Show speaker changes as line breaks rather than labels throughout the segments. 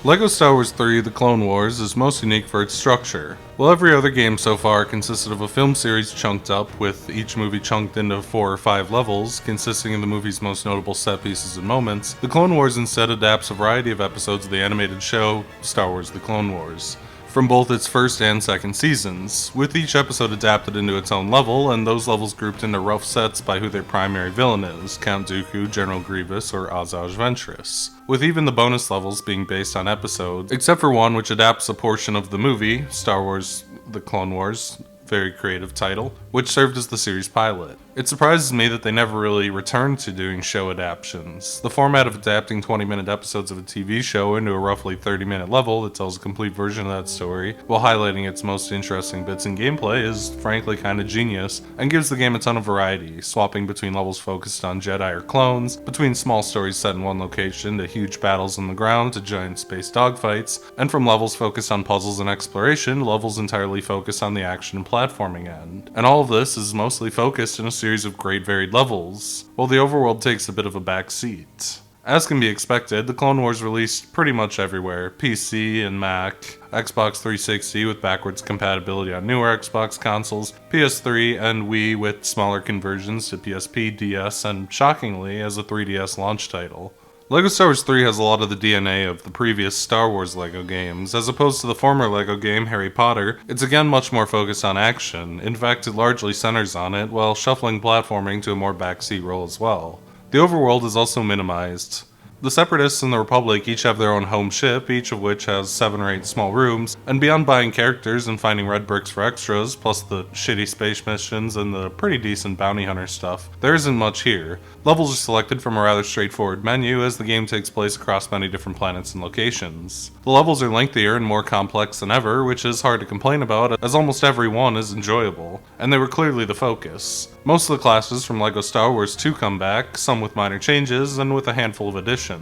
LEGO Star Wars 3 The Clone Wars is most unique for its structure. While every other game so far consisted of a film series chunked up, with each movie chunked into 4 or 5 levels, consisting of the movie's most notable set pieces and moments, The Clone Wars instead adapts a variety of episodes of the animated show Star Wars The Clone Wars, from both its first and second seasons, with each episode adapted into its own level, and those levels grouped into rough sets by who their primary villain is, Count Dooku, General Grievous, or Asajj Ventress, with even the bonus levels being based on episodes, except for one which adapts a portion of the movie, Star Wars The Clone Wars, very creative title, which served as the series pilot. It surprises me that they never really returned to doing show adaptations. The format of adapting 20-minute episodes of a TV show into a roughly 30-minute level that tells a complete version of that story, while highlighting its most interesting bits in gameplay, is frankly kinda genius, and gives the game a ton of variety, swapping between levels focused on Jedi or clones, between small stories set in one location to huge battles on the ground to giant space dogfights, and from levels focused on puzzles and exploration to levels entirely focused on the action and platforming end. And all of this is mostly focused in a series of great varied levels, while the overworld takes a bit of a backseat. As can be expected, the Clone Wars released pretty much everywhere, PC and Mac, Xbox 360 with backwards compatibility on newer Xbox consoles, PS3 and Wii with smaller conversions to PSP, DS, and shockingly as a 3DS launch title. LEGO Star Wars 3 has a lot of the DNA of the previous Star Wars LEGO games. As opposed to the former LEGO game, Harry Potter, it's again much more focused on action. In fact, it largely centers on it, while shuffling platforming to a more backseat role as well. The overworld is also minimized. The Separatists and the Republic each have their own home ship, each of which has 7 or 8 small rooms, and beyond buying characters and finding red bricks for extras, plus the shitty space missions and the pretty decent bounty hunter stuff, there isn't much here. Levels are selected from a rather straightforward menu, as the game takes place across many different planets and locations. The levels are lengthier and more complex than ever, which is hard to complain about, as almost every one is enjoyable, and they were clearly the focus. Most of the classes from LEGO Star Wars 2 come back, some with minor changes, and with a handful of additions.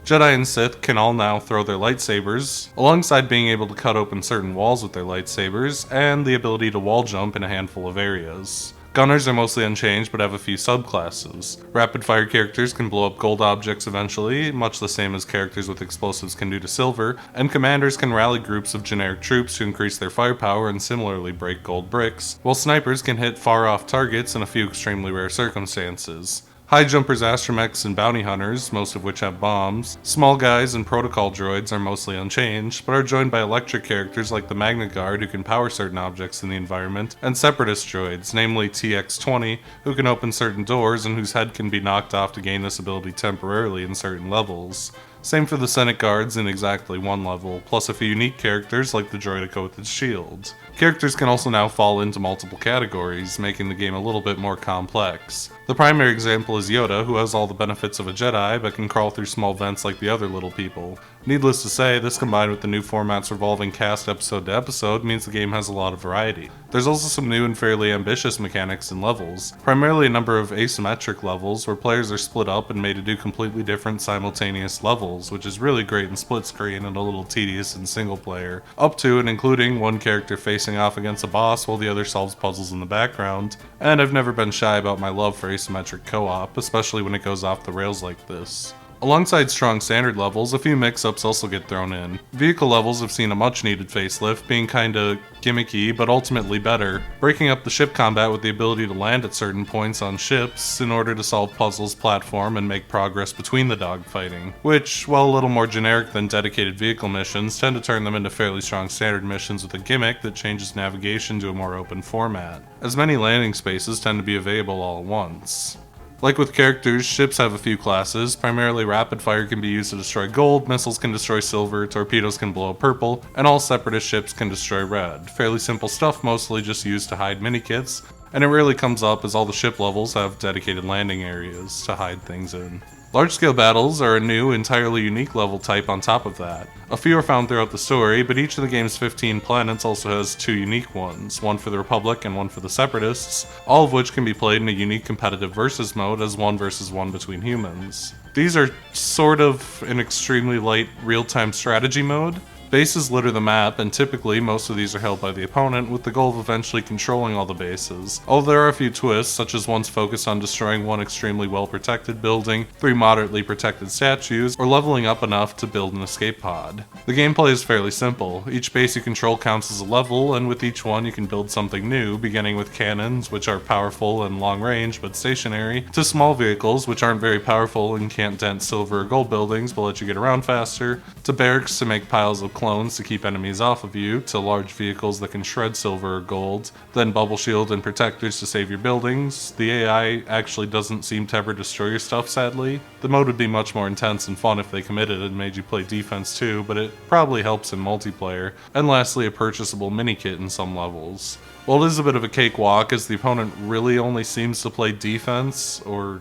Jedi and Sith can all now throw their lightsabers, alongside being able to cut open certain walls with their lightsabers, and the ability to wall jump in a handful of areas. Gunners are mostly unchanged but have a few subclasses. Rapid fire characters can blow up gold objects eventually, much the same as characters with explosives can do to silver, and commanders can rally groups of generic troops to increase their firepower and similarly break gold bricks, while snipers can hit far off targets in a few extremely rare circumstances. High jumpers, astromechs, and bounty hunters, most of which have bombs. Small guys and protocol droids are mostly unchanged, but are joined by electric characters like the Magna Guard, who can power certain objects in the environment, and separatist droids, namely TX-20, who can open certain doors and whose head can be knocked off to gain this ability temporarily in certain levels. Same for the Senate Guards in exactly one level, plus a few unique characters like the droidica with its shield. Characters can also now fall into multiple categories, making the game a little bit more complex. The primary example is Yoda, who has all the benefits of a Jedi, but can crawl through small vents like the other little people. Needless to say, this combined with the new format's revolving cast episode to episode means the game has a lot of variety. There's also some new and fairly ambitious mechanics and levels, primarily a number of asymmetric levels where players are split up and made to do completely different simultaneous levels, which is really great in split screen and a little tedious in single player, up to and including one character facing off against a boss while the other solves puzzles in the background, and I've never been shy about my love for asymmetric co-op, especially when it goes off the rails like this. Alongside strong standard levels, a few mix-ups also get thrown in. Vehicle levels have seen a much-needed facelift, being kinda gimmicky, but ultimately better, breaking up the ship combat with the ability to land at certain points on ships in order to solve puzzles, platform, and make progress between the dogfighting, which, while a little more generic than dedicated vehicle missions, tend to turn them into fairly strong standard missions with a gimmick that changes navigation to a more open format, as many landing spaces tend to be available all at once. Like with characters, ships have a few classes. Primarily rapid fire can be used to destroy gold, missiles can destroy silver, torpedoes can blow up purple, and all separatist ships can destroy red. Fairly simple stuff, mostly just used to hide minikits, and it rarely comes up as all the ship levels have dedicated landing areas to hide things in. Large-scale battles are a new, entirely unique level type on top of that. A few are found throughout the story, but each of the game's 15 planets also has 2 unique ones, one for the Republic and one for the Separatists, all of which can be played in a unique competitive versus mode as 1 versus 1 between humans. These are sort of an extremely light real-time strategy mode, Bases litter the map, and typically most of these are held by the opponent with the goal of eventually controlling all the bases. Although there are a few twists, such as ones focused on destroying one extremely well protected building, 3 moderately protected statues, or leveling up enough to build an escape pod. The gameplay is fairly simple. Each base you control counts as a level, and with each one you can build something new, beginning with cannons, which are powerful and long range but stationary, to small vehicles, which aren't very powerful and can't dent silver or gold buildings but let you get around faster, to barracks to make piles of clones to keep enemies off of you, to large vehicles that can shred silver or gold, then bubble shield and protectors to save your buildings. The AI actually doesn't seem to ever destroy your stuff, sadly. The mode would be much more intense and fun if they committed and made you play defense too, but it probably helps in multiplayer. And lastly, a purchasable mini-kit in some levels. While it is a bit of a cakewalk, as the opponent really only seems to play defense, or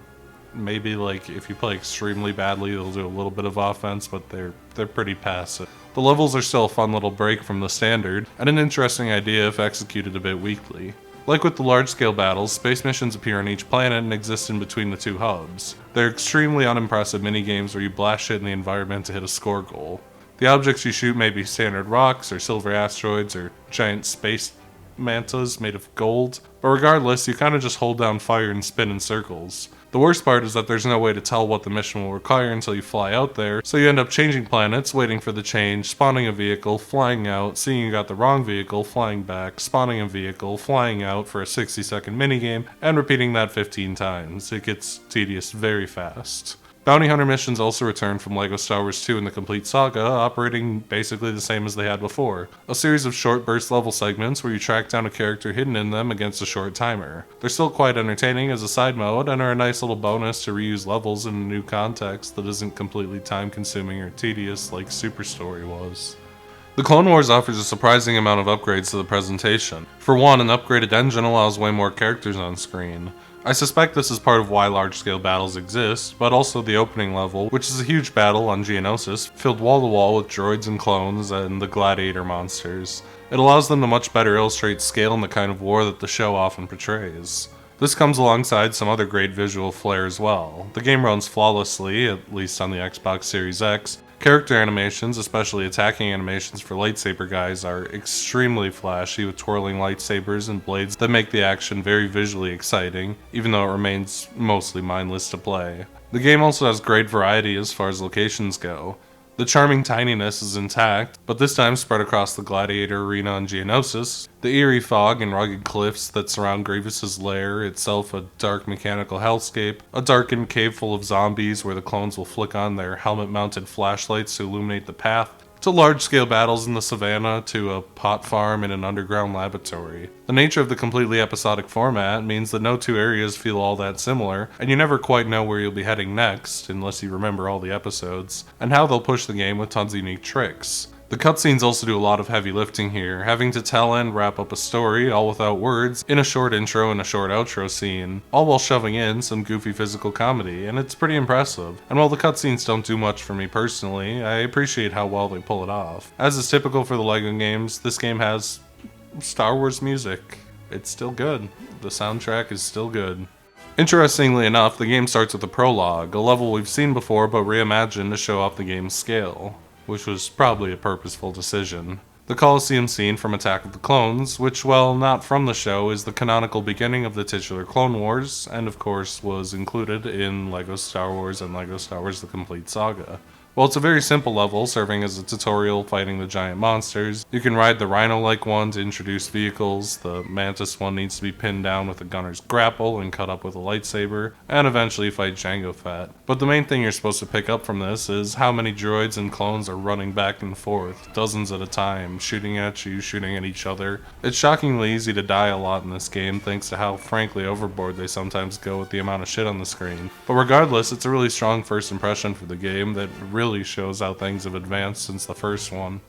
maybe like if you play extremely badly they'll do a little bit of offense, but they're pretty passive. The levels are still a fun little break from the standard, and an interesting idea if executed a bit weakly. Like with the large-scale battles, space missions appear on each planet and exist in between the 2 hubs. They're extremely unimpressive minigames where you blast shit in the environment to hit a score goal. The objects you shoot may be standard rocks, or silver asteroids, or giant space mantas made of gold, but regardless, you kinda just hold down fire and spin in circles. The worst part is that there's no way to tell what the mission will require until you fly out there, so you end up changing planets, waiting for the change, spawning a vehicle, flying out, seeing you got the wrong vehicle, flying back, spawning a vehicle, flying out for a 60-second minigame, and repeating that 15 times. It gets tedious very fast. Bounty Hunter missions also return from LEGO Star Wars 2 in the complete saga, operating basically the same as they had before. A series of short burst level segments where you track down a character hidden in them against a short timer. They're still quite entertaining as a side mode, and are a nice little bonus to reuse levels in a new context that isn't completely time consuming or tedious like Super Story was. The Clone Wars offers a surprising amount of upgrades to the presentation. For one, an upgraded engine allows way more characters on screen. I suspect this is part of why large-scale battles exist, but also the opening level, which is a huge battle on Geonosis, filled wall-to-wall with droids and clones and the gladiator monsters. It allows them to much better illustrate scale and the kind of war that the show often portrays. This comes alongside some other great visual flair as well. The game runs flawlessly, at least on the Xbox Series X. Character animations, especially attacking animations for lightsaber guys, are extremely flashy with twirling lightsabers and blades that make the action very visually exciting, even though it remains mostly mindless to play. The game also has great variety as far as locations go. The charming tininess is intact, but this time spread across the gladiator arena on Geonosis. The eerie fog and rugged cliffs that surround Grievous's lair, itself a dark mechanical hellscape, a darkened cave full of zombies where the clones will flick on their helmet-mounted flashlights to illuminate the path, to large-scale battles in the savannah, to a pot farm in an underground laboratory. The nature of the completely episodic format means that no 2 areas feel all that similar, and you never quite know where you'll be heading next, unless you remember all the episodes, and how they'll push the game with tons of unique tricks. The cutscenes also do a lot of heavy lifting here, having to tell and wrap up a story, all without words, in a short intro and a short outro scene, all while shoving in some goofy physical comedy, and it's pretty impressive. And while the cutscenes don't do much for me personally, I appreciate how well they pull it off. As is typical for the LEGO games, this game has Star Wars music. It's still good. The soundtrack is still good. Interestingly enough, the game starts with a prologue, a level we've seen before but reimagined to show off the game's scale, which was probably a purposeful decision. The Colosseum scene from Attack of the Clones, which, while not from the show, is the canonical beginning of the titular Clone Wars, and of course was included in LEGO Star Wars and LEGO Star Wars The Complete Saga. While it's a very simple level, serving as a tutorial fighting the giant monsters, you can ride the Rhino-like one to introduce vehicles, the Mantis one needs to be pinned down with a gunner's grapple and cut up with a lightsaber, and eventually fight Jango Fett. But the main thing you're supposed to pick up from this is how many droids and clones are running back and forth, dozens at a time, shooting at you, shooting at each other. It's shockingly easy to die a lot in this game thanks to how frankly overboard they sometimes go with the amount of shit on the screen. But regardless, it's a really strong first impression for the game that really shows how things have advanced since the first one.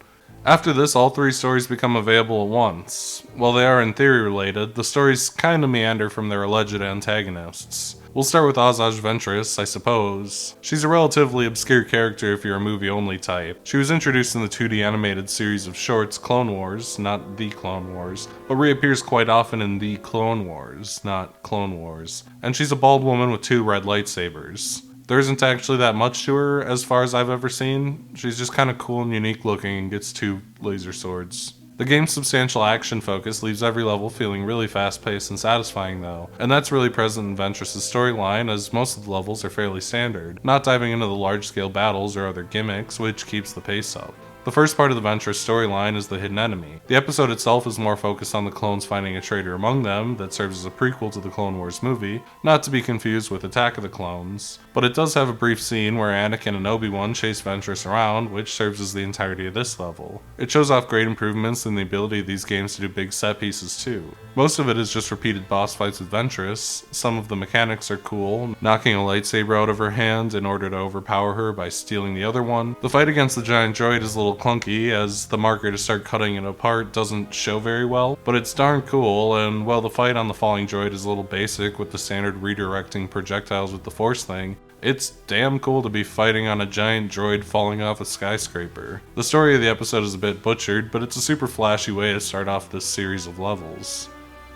After this, all 3 stories become available at once. While they are in theory related, the stories kinda meander from their alleged antagonists. We'll start with Asajj Ventress, I suppose. She's a relatively obscure character if you're a movie-only type. She was introduced in the 2D animated series of shorts Clone Wars, not The Clone Wars, but reappears quite often in The Clone Wars, not Clone Wars. And she's a bald woman with 2 red lightsabers. There isn't actually that much to her as far as I've ever seen. She's just kind of cool and unique looking and gets 2 laser swords. The game's substantial action focus leaves every level feeling really fast-paced and satisfying though, and that's really present in Ventress' storyline as most of the levels are fairly standard, not diving into the large-scale battles or other gimmicks, which keeps the pace up. The first part of the Ventress storyline is the hidden enemy. The episode itself is more focused on the clones finding a traitor among them that serves as a prequel to the Clone Wars movie, not to be confused with Attack of the Clones. But it does have a brief scene where Anakin and Obi-Wan chase Ventress around, which serves as the entirety of this level. It shows off great improvements in the ability of these games to do big set pieces too. Most of it is just repeated boss fights with Ventress. Some of the mechanics are cool, knocking a lightsaber out of her hand in order to overpower her by stealing the other one. The fight against the giant droid is a little clunky, as the marker to start cutting it apart doesn't show very well, but it's darn cool, and while the fight on the falling droid is a little basic with the standard redirecting projectiles with the Force thing, it's damn cool to be fighting on a giant droid falling off a skyscraper. The story of the episode is a bit butchered, but it's a super flashy way to start off this series of levels.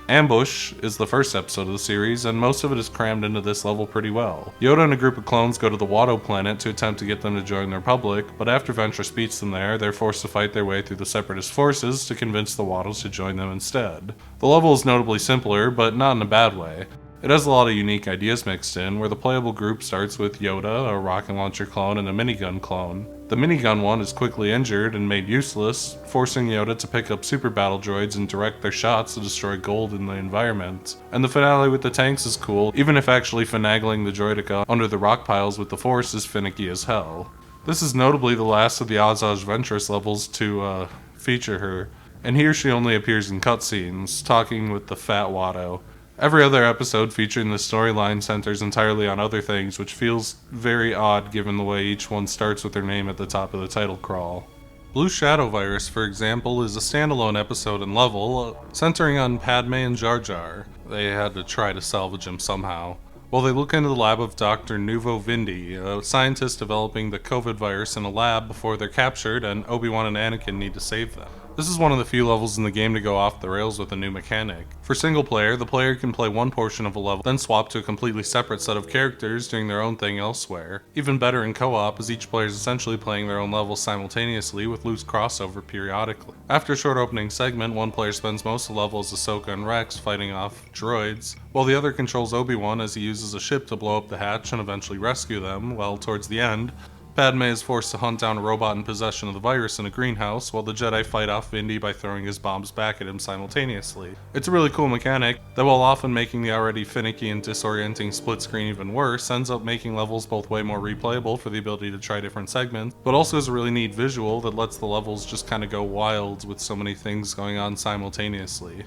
Ambush is the first episode of the series, and most of it is crammed into this level pretty well. Yoda and a group of clones go to the Watto planet to attempt to get them to join the Republic, but after Ventress beats them there, they're forced to fight their way through the Separatist forces to convince the Wattos to join them instead. The level is notably simpler, but not in a bad way. It has a lot of unique ideas mixed in, where the playable group starts with Yoda, a rocket launcher clone, and a minigun clone. The minigun one is quickly injured and made useless, forcing Yoda to pick up super battle droids and direct their shots to destroy gold in the environment. And the finale with the tanks is cool, even if actually finagling the droideka under the rock piles with the Force is finicky as hell. This is notably the last of the Asajj Ventress levels to feature her, and here she only appears in cutscenes, talking with the fat Watto. Every other episode featuring the storyline centers entirely on other things, which feels very odd given the way each one starts with their name at the top of the title crawl. Blue Shadow Virus, for example, is a standalone episode and level, centering on Padme and Jar Jar. They had to try to salvage him somehow. While they look into the lab of Dr. Nuvo Vindi, a scientist developing the COVID virus in a lab before they're captured, and Obi-Wan and Anakin need to save them. This is one of the few levels in the game to go off the rails with a new mechanic. For single player, the player can play one portion of a level, then swap to a completely separate set of characters doing their own thing elsewhere. Even better in co-op, as each player is essentially playing their own level simultaneously with loose crossover periodically. After a short opening segment, one player spends most of the level as Ahsoka and Rex fighting off droids, while the other controls Obi-Wan as he uses a ship to blow up the hatch and eventually rescue them, while towards the end, Padme is forced to hunt down a robot in possession of the virus in a greenhouse, while the Jedi fight off Vindi by throwing his bombs back at him simultaneously. It's a really cool mechanic that, while often making the already finicky and disorienting split screen even worse, ends up making levels both way more replayable for the ability to try different segments, but also is a really neat visual that lets the levels just kind of go wild with so many things going on simultaneously.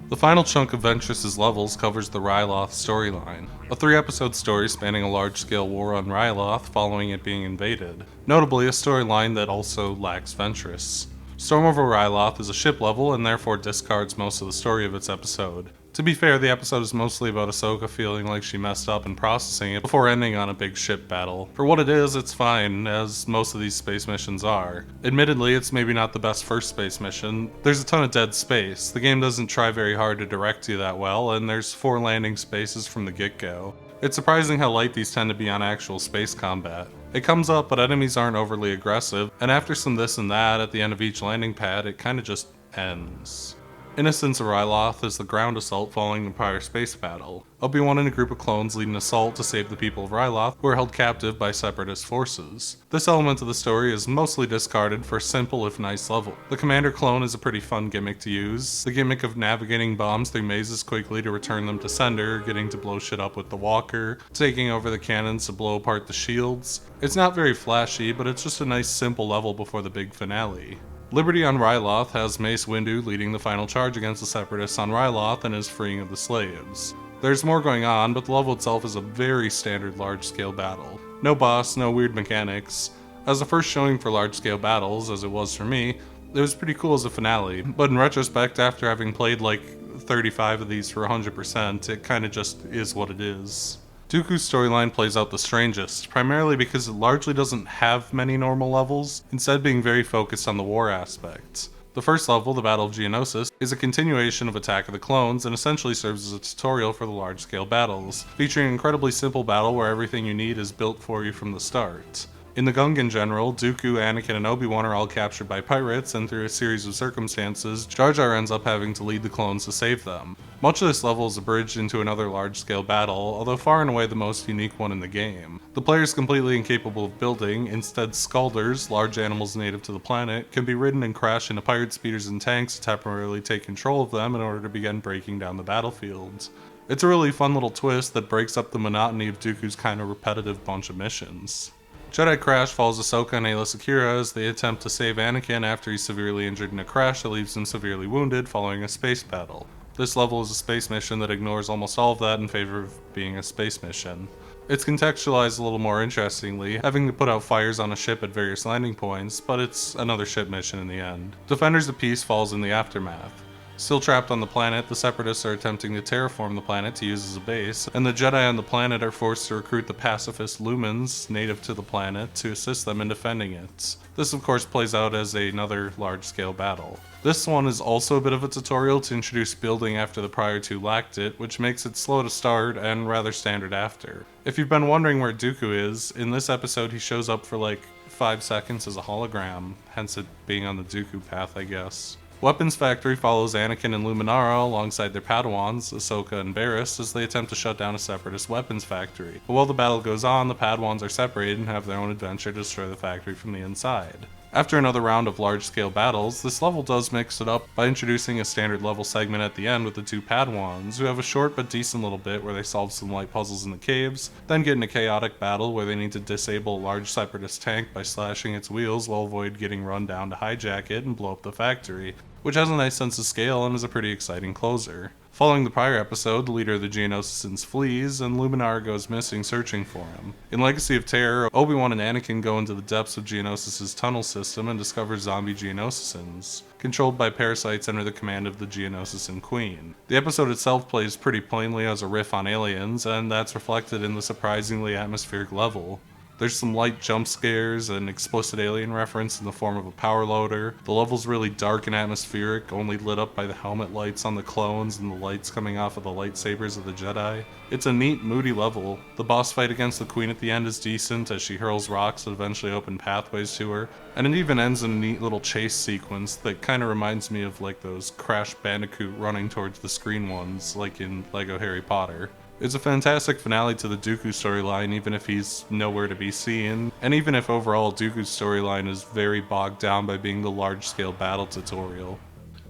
The final chunk of Ventress' levels covers the Ryloth storyline, a 3-episode story spanning a large-scale war on Ryloth following it being invaded, notably a storyline that also lacks Ventress. Storm over Ryloth is a ship level and therefore discards most of the story of its episode. To be fair, the episode is mostly about Ahsoka feeling like she messed up and processing it before ending on a big ship battle. For what it is, it's fine, as most of these space missions are. Admittedly, it's maybe not the best first space mission. There's a ton of dead space. The game doesn't try very hard to direct you that well, and there's 4 landing spaces from the get-go. It's surprising how light these tend to be on actual space combat. It comes up, but enemies aren't overly aggressive, and after some this and that at the end of each landing pad, it kinda just ends. Innocence of Ryloth is the ground assault following the prior space battle. Obi-Wan and a group of clones lead an assault to save the people of Ryloth, who are held captive by Separatist forces. This element of the story is mostly discarded for a simple if nice level. The commander clone is a pretty fun gimmick to use. The gimmick of navigating bombs through mazes quickly to return them to sender, getting to blow shit up with the walker, taking over the cannons to blow apart the shields. It's not very flashy, but it's just a nice simple level before the big finale. Liberty on Ryloth has Mace Windu leading the final charge against the Separatists on Ryloth and his freeing of the slaves. There's more going on, but the level itself is a very standard large-scale battle. No boss, no weird mechanics. As a first showing for large-scale battles, as it was for me, it was pretty cool as a finale, but in retrospect, after having played like 35 of these for 100%, it kinda just is what it is. Dooku's storyline plays out the strangest, primarily because it largely doesn't have many normal levels, instead being very focused on the war aspect. The first level, the Battle of Geonosis, is a continuation of Attack of the Clones and essentially serves as a tutorial for the large-scale battles, featuring an incredibly simple battle where everything you need is built for you from the start. In the Gungan General, Dooku, Anakin, and Obi-Wan are all captured by pirates, and through a series of circumstances, Jar Jar ends up having to lead the clones to save them. Much of this level is abridged into another large-scale battle, although far and away the most unique one in the game. The player is completely incapable of building, instead Scalders, large animals native to the planet, can be ridden and crash into pirate speeders and tanks to temporarily take control of them in order to begin breaking down the battlefield. It's a really fun little twist that breaks up the monotony of Dooku's kind of repetitive bunch of missions. Jedi Crash follows Ahsoka and Aayla Secura as they attempt to save Anakin after he's severely injured in a crash that leaves him severely wounded following a space battle. This level is a space mission that ignores almost all of that in favor of being a space mission. It's contextualized a little more interestingly, having to put out fires on a ship at various landing points, but it's another ship mission in the end. Defenders of Peace falls in the aftermath. Still trapped on the planet, the Separatists are attempting to terraform the planet to use as a base, and the Jedi on the planet are forced to recruit the pacifist Lumens, native to the planet, to assist them in defending it. This of course plays out as another large-scale battle. This one is also a bit of a tutorial to introduce building after the prior two lacked it, which makes it slow to start and rather standard after. If you've been wondering where Dooku is, in this episode he shows up for like 5 seconds as a hologram, hence it being on the Dooku path, I guess. Weapons Factory follows Anakin and Luminara alongside their Padawans, Ahsoka and Barriss, as they attempt to shut down a Separatist weapons factory. But while the battle goes on, the Padawans are separated and have their own adventure to destroy the factory from the inside. After another round of large-scale battles, this level does mix it up by introducing a standard level segment at the end with the two Padawans, who have a short but decent little bit where they solve some light puzzles in the caves, then get in a chaotic battle where they need to disable a large Separatist tank by slashing its wheels while avoid getting run down to hijack it and blow up the factory, which has a nice sense of scale and is a pretty exciting closer. Following the prior episode, the leader of the Geonosians flees, and Luminara goes missing searching for him. In Legacy of Terror, Obi-Wan and Anakin go into the depths of Geonosis' tunnel system and discover zombie Geonosians. Controlled by parasites under the command of the Geonosian Queen. The episode itself plays pretty plainly as a riff on Aliens, and that's reflected in the surprisingly atmospheric level. There's some light jump scares and explicit alien reference in the form of a power loader. The level's really dark and atmospheric, only lit up by the helmet lights on the clones and the lights coming off of the lightsabers of the Jedi. It's a neat, moody level. The boss fight against the Queen at the end is decent as she hurls rocks that eventually open pathways to her, and it even ends in a neat little chase sequence that kinda reminds me of like those Crash Bandicoot running towards the screen ones, like in LEGO Harry Potter. It's a fantastic finale to the Dooku storyline, even if he's nowhere to be seen, and even if overall Dooku's storyline is very bogged down by being the large-scale battle tutorial.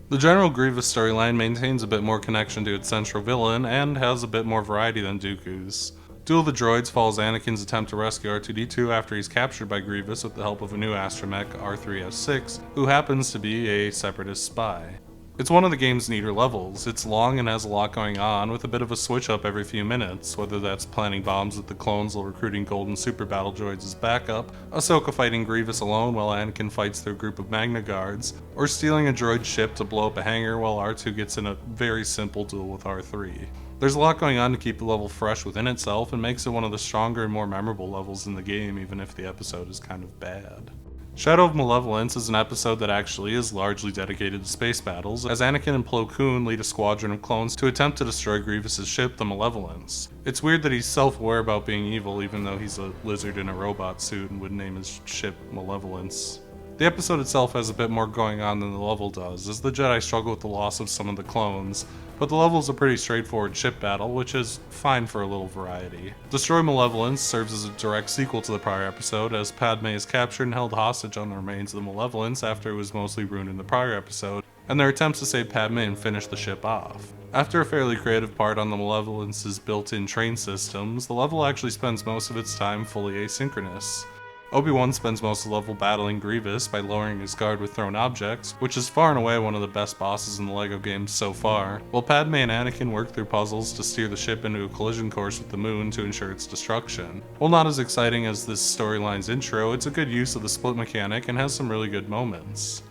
The general Grievous storyline maintains a bit more connection to its central villain, and has a bit more variety than Dooku's. Duel of the Droids follows Anakin's attempt to rescue R2-D2 after he's captured by Grievous with the help of a new astromech, R3-S6, who happens to be a Separatist spy. It's one of the game's neater levels. It's long and has a lot going on, with a bit of a switch up every few minutes, whether that's planting bombs with the clones while recruiting golden super battle droids as backup, Ahsoka fighting Grievous alone while Anakin fights through a group of Magna Guards, or stealing a droid ship to blow up a hangar while R2 gets in a very simple duel with R3. There's a lot going on to keep the level fresh within itself and makes it one of the stronger and more memorable levels in the game, even if the episode is kind of bad. Shadow of Malevolence is an episode that actually is largely dedicated to space battles, as Anakin and Plo Koon lead a squadron of clones to attempt to destroy Grievous' ship, the Malevolence. It's weird that he's self-aware about being evil even though he's a lizard in a robot suit and would name his ship Malevolence. The episode itself has a bit more going on than the level does, as the Jedi struggle with the loss of some of the clones, but the level is a pretty straightforward ship battle, which is fine for a little variety. Destroy Malevolence serves as a direct sequel to the prior episode, as Padme is captured and held hostage on the remains of the Malevolence after it was mostly ruined in the prior episode, and their attempts to save Padme and finish the ship off. After a fairly creative part on the Malevolence's built-in train systems, the level actually spends most of its time fully asynchronous. Obi-Wan spends most of the level battling Grievous by lowering his guard with thrown objects, which is far and away one of the best bosses in the LEGO games so far, while Padme and Anakin work through puzzles to steer the ship into a collision course with the moon to ensure its destruction. While not as exciting as this storyline's intro, it's a good use of the split mechanic and has some really good moments.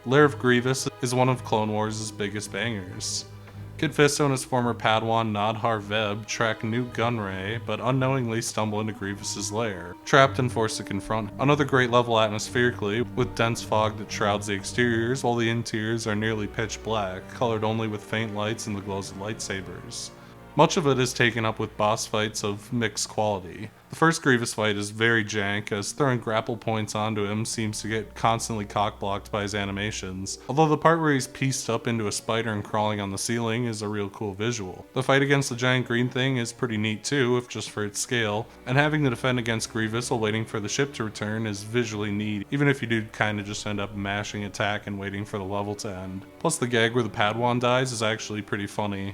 Lair of Grievous is one of Clone Wars' biggest bangers. Kid Fisto and his former Padawan Nadhar Veb track New Gunray, but unknowingly stumble into Grievous's lair, trapped and forced to confront him. Another great level atmospherically, with dense fog that shrouds the exteriors, while the interiors are nearly pitch black, colored only with faint lights and the glows of lightsabers. Much of it is taken up with boss fights of mixed quality. The first Grievous fight is very jank, as throwing grapple points onto him seems to get constantly cock-blocked by his animations, although the part where he's pieced up into a spider and crawling on the ceiling is a real cool visual. The fight against the giant green thing is pretty neat too, if just for its scale, and having to defend against Grievous while waiting for the ship to return is visually neat, even if you do kinda just end up mashing attack and waiting for the level to end. Plus the gag where the Padawan dies is actually pretty funny,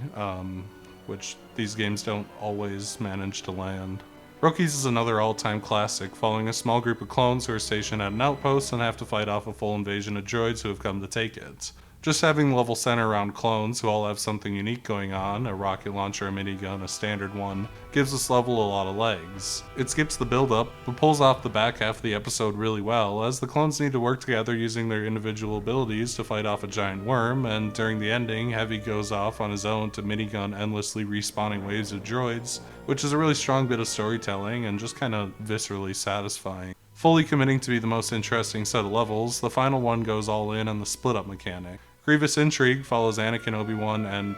which these games don't always manage to land. Rookies is another all-time classic, following a small group of clones who are stationed at an outpost and have to fight off a full invasion of droids who have come to take it. Just having the level center around clones who all have something unique going on, a rocket launcher, a minigun, a standard one, gives this level a lot of legs. It skips the build-up, but pulls off the back half of the episode really well, as the clones need to work together using their individual abilities to fight off a giant worm, and during the ending, Heavy goes off on his own to minigun endlessly respawning waves of droids, which is a really strong bit of storytelling and just kinda viscerally satisfying. Fully committing to be the most interesting set of levels, the final one goes all in on the split-up mechanic. Grievous Intrigue follows Anakin, Obi-Wan, and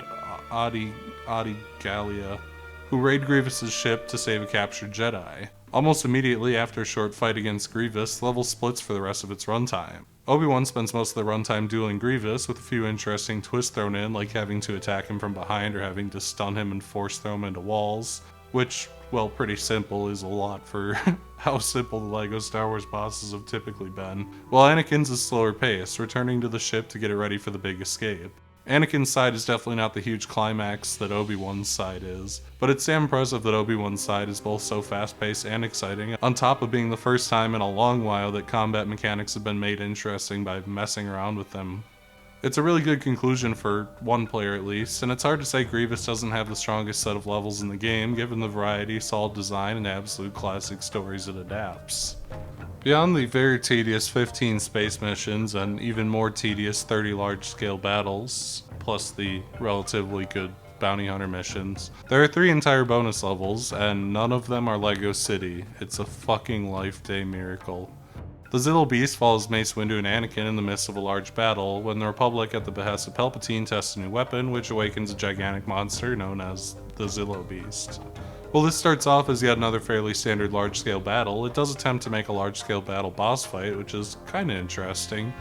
Adi Gallia, who raid Grievous' ship to save a captured Jedi. Almost immediately after a short fight against Grievous, the level splits for the rest of its runtime. Obi-Wan spends most of the runtime dueling Grievous, with a few interesting twists thrown in, like having to attack him from behind or having to stun him and force throw him into walls, which, well, pretty simple is a lot for how simple the LEGO Star Wars bosses have typically been, while Anakin's is slower paced, returning to the ship to get it ready for the big escape. Anakin's side is definitely not the huge climax that Obi-Wan's side is, but it's damn impressive that Obi-Wan's side is both so fast-paced and exciting, on top of being the first time in a long while that combat mechanics have been made interesting by messing around with them. It's a really good conclusion for one player at least, and it's hard to say Grievous doesn't have the strongest set of levels in the game given the variety, solid design, and absolute classic stories it adapts. Beyond the very tedious 15 space missions and even more tedious 30 large-scale battles, plus the relatively good bounty hunter missions, there are 3 entire bonus levels, and none of them are LEGO City. It's a fucking life-day miracle. The Zillo Beast follows Mace Windu and Anakin in the midst of a large battle, when the Republic, at the behest of Palpatine, tests a new weapon, which awakens a gigantic monster known as the Zillo Beast. While this starts off as yet another fairly standard large-scale battle, it does attempt to make a large-scale battle boss fight, which is kinda interesting.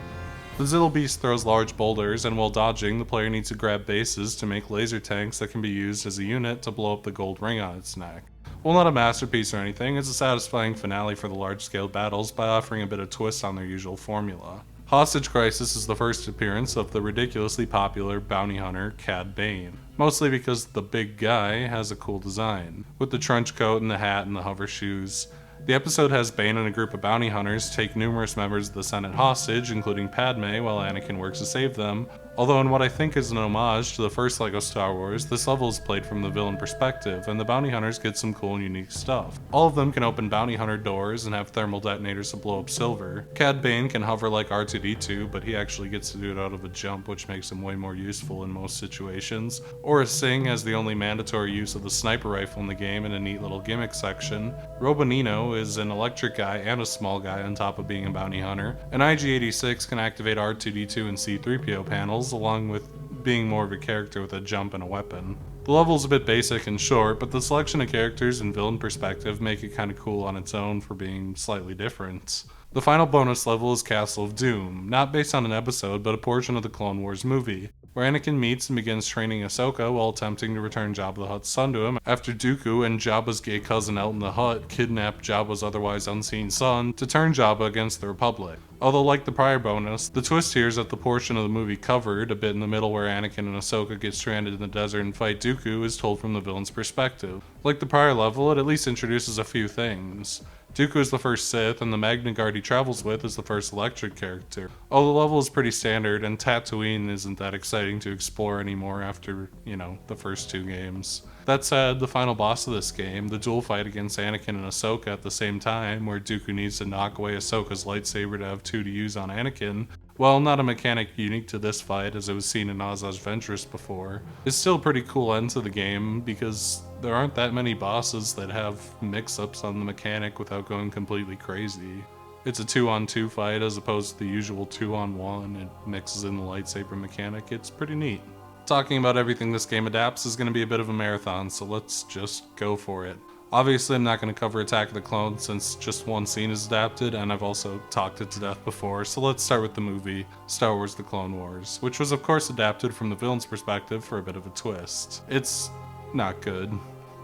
The Zillo Beast throws large boulders, and while dodging, the player needs to grab bases to make laser tanks that can be used as a unit to blow up the gold ring on its neck. While not a masterpiece or anything, it's a satisfying finale for the large-scale battles by offering a bit of twist on their usual formula. Hostage Crisis is the first appearance of the ridiculously popular bounty hunter Cad Bane, mostly because the big guy has a cool design, with the trench coat and the hat and the hover shoes. The episode has Bane and a group of bounty hunters take numerous members of the Senate hostage, including Padme, while Anakin works to save them. Although in what I think is an homage to the first LEGO Star Wars, this level is played from the villain perspective, and the bounty hunters get some cool and unique stuff. All of them can open bounty hunter doors and have thermal detonators to blow up silver. Cad Bane can hover like R2-D2, but he actually gets to do it out of a jump, which makes him way more useful in most situations. Aura Singh has the only mandatory use of the sniper rifle in the game in a neat little gimmick section. Robonino is an electric guy and a small guy on top of being a bounty hunter, and IG-86 can activate R2-D2 and C-3PO panels, along with being more of a character with a jump and a weapon. The level's a bit basic and short, but the selection of characters and villain perspective make it kinda cool on its own for being slightly different. The final bonus level is Castle of Doom, not based on an episode, but a portion of the Clone Wars movie, where Anakin meets and begins training Ahsoka while attempting to return Jabba the Hutt's son to him after Dooku and Jabba's gay cousin Elton the Hutt kidnap Jabba's otherwise unseen son to turn Jabba against the Republic. Although like the prior bonus, the twist here is that the portion of the movie covered, a bit in the middle where Anakin and Ahsoka get stranded in the desert and fight Dooku, is told from the villain's perspective. Like the prior level, it at least introduces a few things. Dooku is the first Sith, and the Magna Guard he travels with is the first electric character. Although the level is pretty standard, and Tatooine isn't that exciting to explore anymore after, the first 2 games. That said, the final boss of this game, the duel fight against Anakin and Ahsoka at the same time, where Dooku needs to knock away Ahsoka's lightsaber to have 2 to use on Anakin, While not a mechanic unique to this fight as it was seen in Asajj Ventress before, it's still a pretty cool end to the game because there aren't that many bosses that have mix-ups on the mechanic without going completely crazy. It's a 2-on-2 fight as opposed to the usual 2-on-1. It mixes in the lightsaber mechanic. It's pretty neat. Talking about everything this game adapts is going to be a bit of a marathon, so let's just go for it. Obviously, I'm not going to cover Attack of the Clones since just one scene is adapted, and I've also talked it to death before, so let's start with the movie, Star Wars The Clone Wars, which was of course adapted from the villain's perspective for a bit of a twist. It's not good.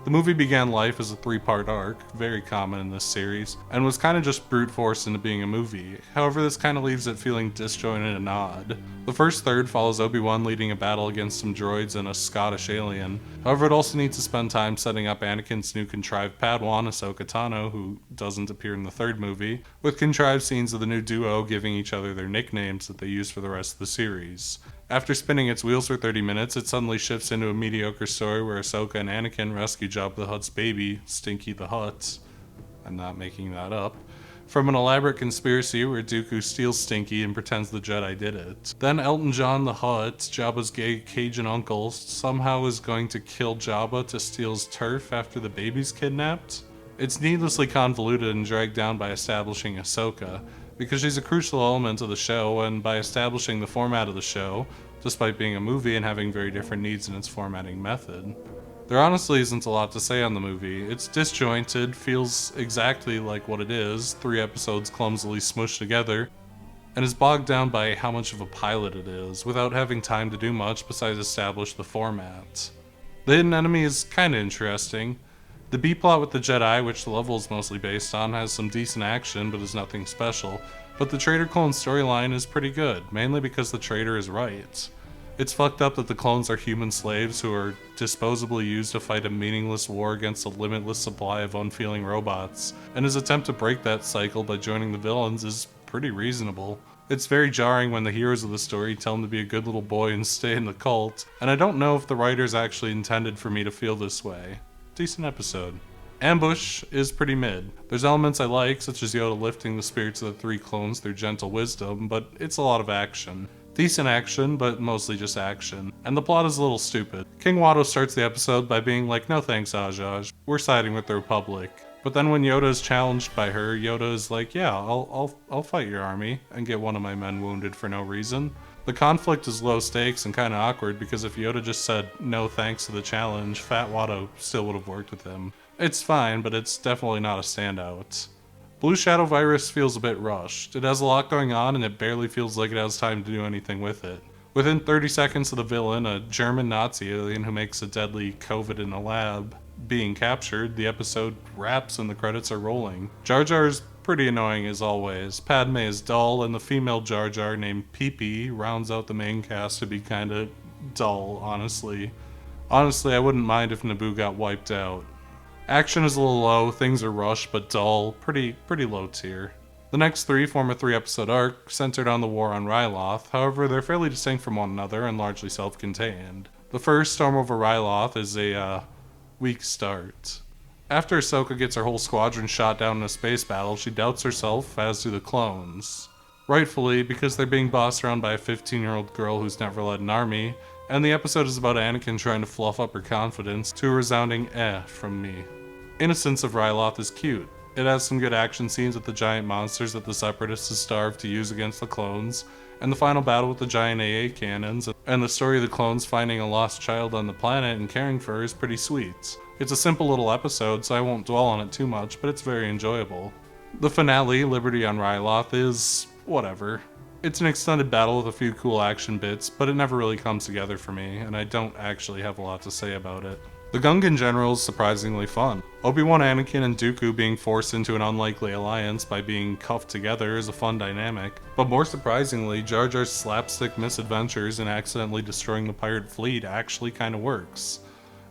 The movie began life as a 3-part arc, very common in this series, and was kind of just brute forced into being a movie. However, this kind of leaves it feeling disjointed and odd. The first third follows Obi-Wan leading a battle against some droids and a Scottish alien. However, it also needs to spend time setting up Anakin's new contrived Padawan, Ahsoka Tano, who doesn't appear in the third movie, with contrived scenes of the new duo giving each other their nicknames that they use for the rest of the series. After spinning its wheels for 30 minutes, it suddenly shifts into a mediocre story where Ahsoka and Anakin rescue Jabba the Hutt's baby, Stinky the Hutt, I'm not making that up, from an elaborate conspiracy where Dooku steals Stinky and pretends the Jedi did it. Then Elton John the Hutt, Jabba's gay Cajun uncle, somehow is going to kill Jabba to steal his turf after the baby's kidnapped. It's needlessly convoluted and dragged down by establishing Ahsoka, because she's a crucial element of the show, and by establishing the format of the show, despite being a movie and having very different needs in its formatting method. There honestly isn't a lot to say on the movie. It's disjointed, feels exactly like what it is, 3 episodes clumsily smushed together, and is bogged down by how much of a pilot it is, without having time to do much besides establish the format. The hidden enemy is kinda interesting. The B-plot with the Jedi, which the level is mostly based on, has some decent action but is nothing special, but the traitor clone storyline is pretty good, mainly because the traitor is right. It's fucked up that the clones are human slaves who are disposably used to fight a meaningless war against a limitless supply of unfeeling robots, and his attempt to break that cycle by joining the villains is pretty reasonable. It's very jarring when the heroes of the story tell him to be a good little boy and stay in the cult, and I don't know if the writers actually intended for me to feel this way. Decent episode. Ambush is pretty mid. There's elements I like, such as Yoda lifting the spirits of the 3 clones through gentle wisdom, but it's a lot of action. Decent action, but mostly just action. And the plot is a little stupid. King Watto starts the episode by being like, "No thanks, Asajj. We're siding with the Republic." But then when Yoda is challenged by her, Yoda is like, "Yeah, I'll fight your army and get one of my men wounded for no reason." The conflict is low stakes and kinda awkward because if Yoda just said no thanks to the challenge, Fat Watto still would have worked with him. It's fine, but it's definitely not a standout. Blue Shadow Virus feels a bit rushed. It has a lot going on and it barely feels like it has time to do anything with it. Within 30 seconds of the villain, a German Nazi alien who makes a deadly COVID in a lab, being captured, the episode wraps and the credits are rolling. Jar Jar is pretty annoying as always. Padme is dull, and the female Jar Jar named Pee-Pee rounds out the main cast to be kinda dull, honestly. Honestly, I wouldn't mind if Naboo got wiped out. Action is a little low, things are rushed but dull, pretty low tier. The next 3 form a 3-episode arc centered on the war on Ryloth, however they're fairly distinct from one another and largely self-contained. The first, Storm over Ryloth, is a weak start. After Ahsoka gets her whole squadron shot down in a space battle, she doubts herself, as do the clones. Rightfully, because they're being bossed around by a 15-year-old girl who's never led an army, and the episode is about Anakin trying to fluff up her confidence to a resounding eh from me. Innocence of Ryloth is cute. It has some good action scenes with the giant monsters that the Separatists have starved to use against the clones, and the final battle with the giant AA cannons, and the story of the clones finding a lost child on the planet and caring for her is pretty sweet. It's a simple little episode, so I won't dwell on it too much, but it's very enjoyable. The finale, Liberty on Ryloth, is whatever. It's an extended battle with a few cool action bits, but it never really comes together for me, and I don't actually have a lot to say about it. The Gungan general is surprisingly fun. Obi-Wan, Anakin, and Dooku being forced into an unlikely alliance by being cuffed together is a fun dynamic, but more surprisingly, Jar Jar's slapstick misadventures and accidentally destroying the pirate fleet actually kinda works.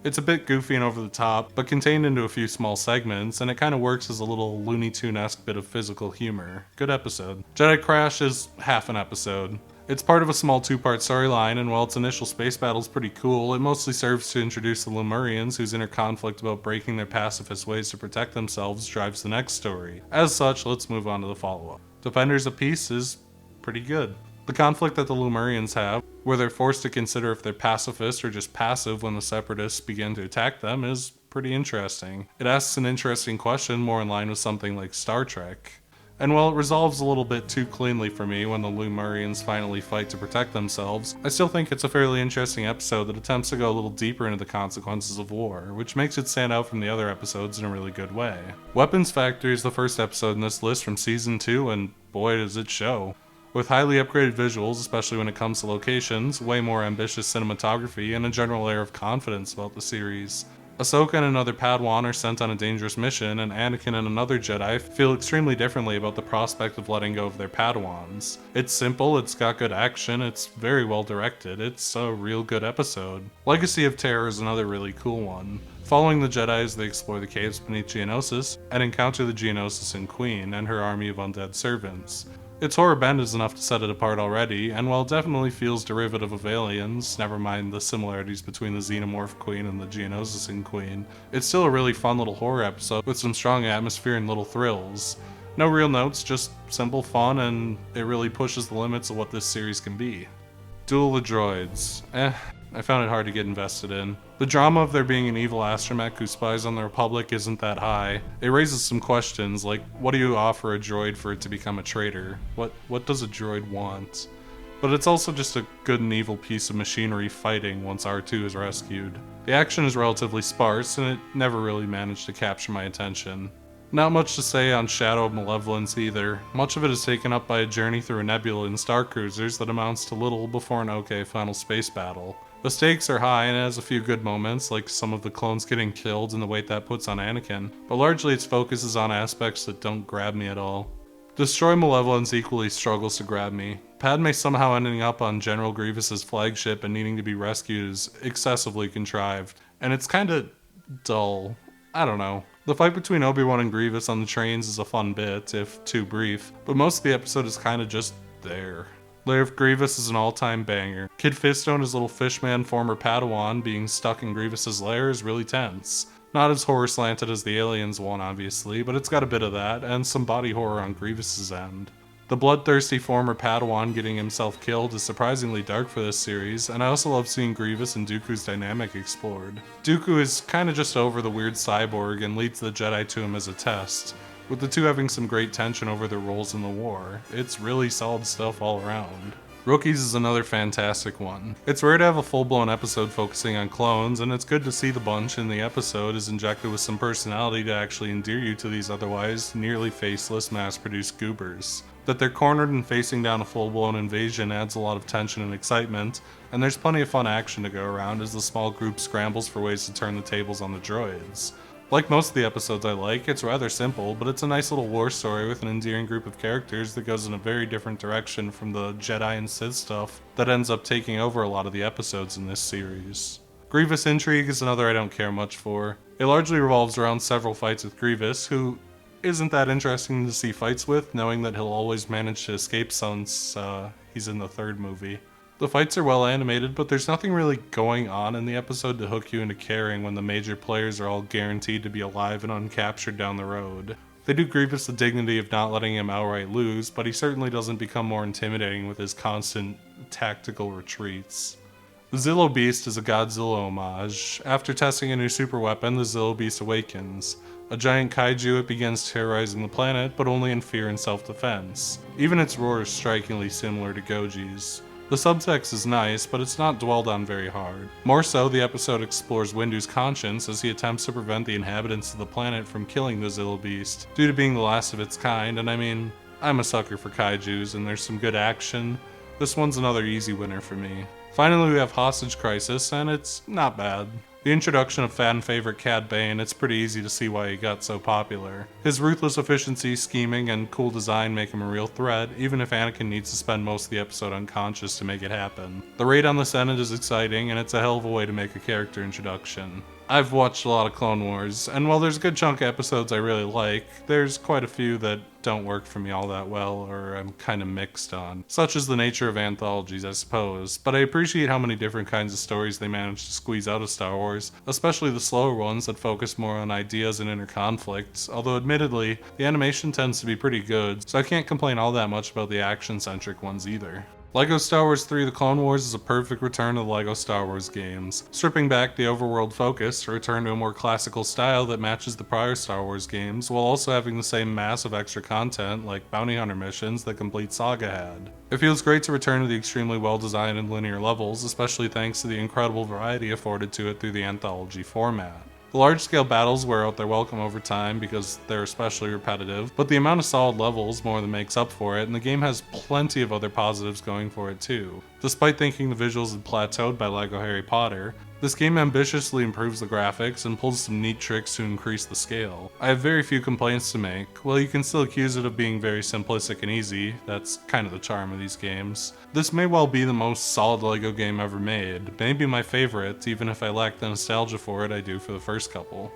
It's a bit goofy and over the top, but contained into a few small segments, and it kinda works as a little Looney Tune-esque bit of physical humor. Good episode. Jedi Crash is half an episode. It's part of a small 2-part storyline, and while its initial space battle is pretty cool, it mostly serves to introduce the Lemurians, whose inner conflict about breaking their pacifist ways to protect themselves drives the next story. As such, let's move on to the follow-up. Defenders of Peace is pretty good. The conflict that the Lumerians have, where they're forced to consider if they're pacifist or just passive when the Separatists begin to attack them, is pretty interesting. It asks an interesting question more in line with something like Star Trek. And while it resolves a little bit too cleanly for me when the Lumerians finally fight to protect themselves, I still think it's a fairly interesting episode that attempts to go a little deeper into the consequences of war, which makes it stand out from the other episodes in a really good way. Weapons Factory is the first episode in this list from Season 2, and boy does it show. With highly upgraded visuals, especially when it comes to locations, way more ambitious cinematography, and a general air of confidence about the series. Ahsoka and another Padawan are sent on a dangerous mission, and Anakin and another Jedi feel extremely differently about the prospect of letting go of their Padawans. It's simple, it's got good action, it's very well directed, it's a real good episode. Legacy of Terror is another really cool one. Following the Jedi as they explore the caves beneath Geonosis, and encounter the Geonosian Queen and her army of undead servants. Its horror bend is enough to set it apart already, and while it definitely feels derivative of Aliens, never mind the similarities between the Xenomorph Queen and the Geonosian Queen, it's still a really fun little horror episode with some strong atmosphere and little thrills. No real notes, just simple fun, and it really pushes the limits of what this series can be. Duel of Droids. I found it hard to get invested in. The drama of there being an evil astromech who spies on the Republic isn't that high. It raises some questions, like, what do you offer a droid for it to become a traitor? What does a droid want? But it's also just a good and evil piece of machinery fighting once R2 is rescued. The action is relatively sparse, and it never really managed to capture my attention. Not much to say on Shadow of Malevolence either. Much of it is taken up by a journey through a nebula in star cruisers that amounts to little before an okay final space battle. The stakes are high and it has a few good moments, like some of the clones getting killed and the weight that puts on Anakin, but largely its focus is on aspects that don't grab me at all. Destroy Malevolence equally struggles to grab me. Padme somehow ending up on General Grievous's flagship and needing to be rescued is excessively contrived, and it's kinda dull. I don't know. The fight between Obi-Wan and Grievous on the trains is a fun bit, if too brief, but most of the episode is kinda just there. Lair of Grievous is an all-time banger. Kid Fisto and his little fishman former Padawan being stuck in Grievous's lair is really tense. Not as horror-slanted as the Aliens one, obviously, but it's got a bit of that, and some body horror on Grievous's end. The bloodthirsty former Padawan getting himself killed is surprisingly dark for this series, and I also love seeing Grievous and Dooku's dynamic explored. Dooku is kinda just over the weird cyborg and leads the Jedi to him as a test, with the two having some great tension over their roles in the war. It's really solid stuff all around. Rookies is another fantastic one. It's rare to have a full-blown episode focusing on clones, and it's good to see the bunch in the episode is injected with some personality to actually endear you to these otherwise nearly faceless mass-produced goobers. That they're cornered and facing down a full-blown invasion adds a lot of tension and excitement, and there's plenty of fun action to go around as the small group scrambles for ways to turn the tables on the droids. Like most of the episodes I like, it's rather simple, but it's a nice little war story with an endearing group of characters that goes in a very different direction from the Jedi and Sith stuff that ends up taking over a lot of the episodes in this series. Grievous Intrigue is another I don't care much for. It largely revolves around several fights with Grievous, who isn't that interesting to see fights with, knowing that he'll always manage to escape since he's in the third movie. The fights are well animated, but there's nothing really going on in the episode to hook you into caring when the major players are all guaranteed to be alive and uncaptured down the road. They do Grievous the dignity of not letting him outright lose, but he certainly doesn't become more intimidating with his constant tactical retreats. The Zillo Beast is a Godzilla homage. After testing a new super weapon, the Zillo Beast awakens. A giant kaiju, it begins terrorizing the planet, but only in fear and self-defense. Even its roar is strikingly similar to Goji's. The subtext is nice, but it's not dwelled on very hard. More so, the episode explores Windu's conscience as he attempts to prevent the inhabitants of the planet from killing the Zillo Beast, due to being the last of its kind, and I mean, I'm a sucker for kaijus and there's some good action. This one's another easy winner for me. Finally, we have Hostage Crisis, and it's not bad. The introduction of fan favorite Cad Bane, it's pretty easy to see why he got so popular. His ruthless efficiency, scheming, and cool design make him a real threat, even if Anakin needs to spend most of the episode unconscious to make it happen. The raid on the Senate is exciting, and it's a hell of a way to make a character introduction. I've watched a lot of Clone Wars, and while there's a good chunk of episodes I really like, there's quite a few that don't work for me all that well, or I'm kind of mixed on. Such is the nature of anthologies, I suppose, but I appreciate how many different kinds of stories they manage to squeeze out of Star Wars, especially the slower ones that focus more on ideas and inner conflicts, although admittedly, the animation tends to be pretty good, so I can't complain all that much about the action-centric ones either. LEGO Star Wars 3 The Clone Wars is a perfect return to the LEGO Star Wars games, stripping back the overworld focus to return to a more classical style that matches the prior Star Wars games, while also having the same massive extra content like bounty hunter missions that Complete Saga had. It feels great to return to the extremely well-designed and linear levels, especially thanks to the incredible variety afforded to it through the Anthology format. The large-scale battles wear out their welcome over time because they're especially repetitive, but the amount of solid levels more than makes up for it, and the game has plenty of other positives going for it too. Despite thinking the visuals had plateaued by LEGO Harry Potter, this game ambitiously improves the graphics and pulls some neat tricks to increase the scale. I have very few complaints to make. While you can still accuse it of being very simplistic and easy, that's kind of the charm of these games. This may well be the most solid LEGO game ever made, maybe my favorite, even if I lack the nostalgia for it I do for the first couple.